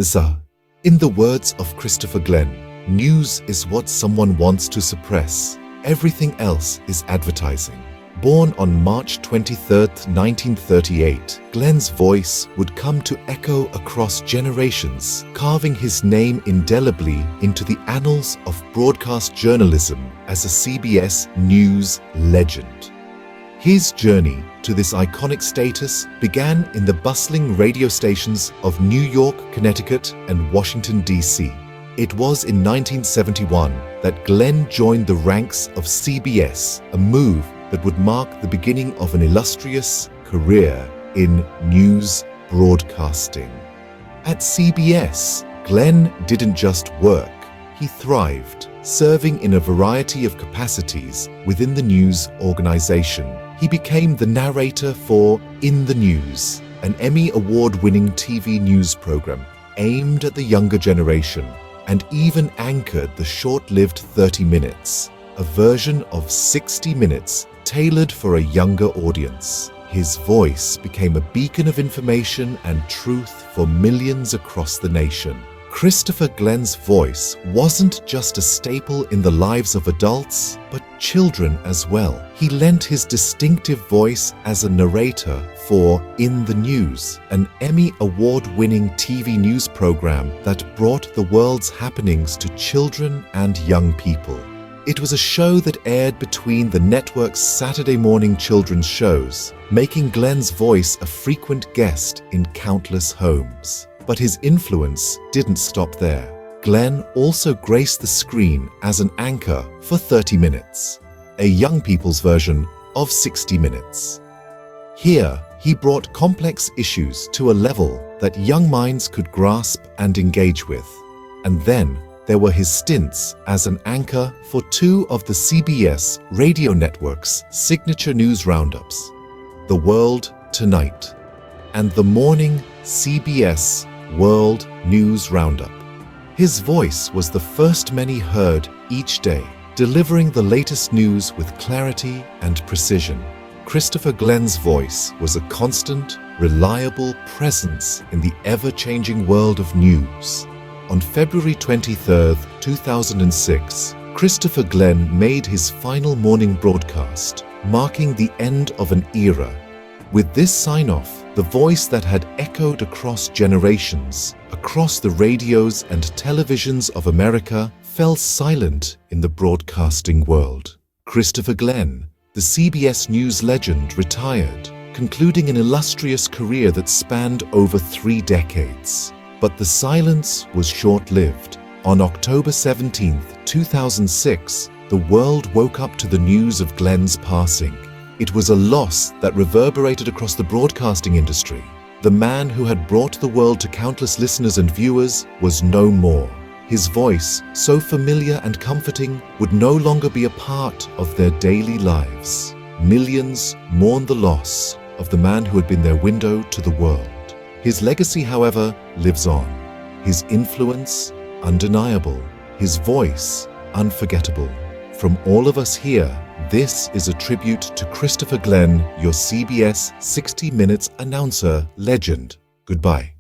Za. In the words of Christopher Glenn, news is what someone wants to suppress. Everything else is advertising. Born on March 23, 1938, Glenn's voice would come to echo across generations, carving his name indelibly into the annals of broadcast journalism as a CBS News legend. His journey to this iconic status began in the bustling radio stations of New York, Connecticut, and Washington, D.C. It was in 1971 that Glenn joined the ranks of CBS, a move that would mark the beginning of an illustrious career in news broadcasting. At CBS, Glenn didn't just work, he thrived, serving in a variety of capacities within the news organization. He became the narrator for In the News, an Emmy Award-winning TV news program aimed at the younger generation, and even anchored the short-lived 30 Minutes, a version of 60 Minutes tailored for a younger audience. His voice became a beacon of information and truth for millions across the nation. Christopher Glenn's voice wasn't just a staple in the lives of adults, but children as well. He lent his distinctive voice as a narrator for In the News, an Emmy Award-winning TV news program that brought the world's happenings to children and young people. It was a show that aired between the network's Saturday morning children's shows, making Glenn's voice a frequent guest in countless homes. But his influence didn't stop there. Glenn also graced the screen as an anchor for 30 Minutes, a young people's version of 60 Minutes. Here, he brought complex issues to a level that young minds could grasp and engage with. And then there were his stints as an anchor for two of the CBS radio network's signature news roundups, The World Tonight and the morning CBS World News Roundup. His voice was the first many heard each day, delivering the latest news with clarity and precision. Christopher Glenn's voice was a constant, reliable presence in the ever-changing world of news. On February 23, 2006, Christopher Glenn made his final morning broadcast, marking the end of an era. With this sign-off, the voice that had echoed across generations, across the radios and televisions of America, fell silent in the broadcasting world. Christopher Glenn, the CBS News legend, retired, concluding an illustrious career that spanned over 3 decades. But the silence was short-lived. On October 17, 2006, the world woke up to the news of Glenn's passing. It was a loss that reverberated across the broadcasting industry. The man who had brought the world to countless listeners and viewers was no more. His voice, so familiar and comforting, would no longer be a part of their daily lives. Millions mourned the loss of the man who had been their window to the world. His legacy, however, lives on. His influence, undeniable. His voice, unforgettable. From all of us here, this is a tribute to Christopher Glenn, your CBS 60 Minutes announcer legend. Goodbye.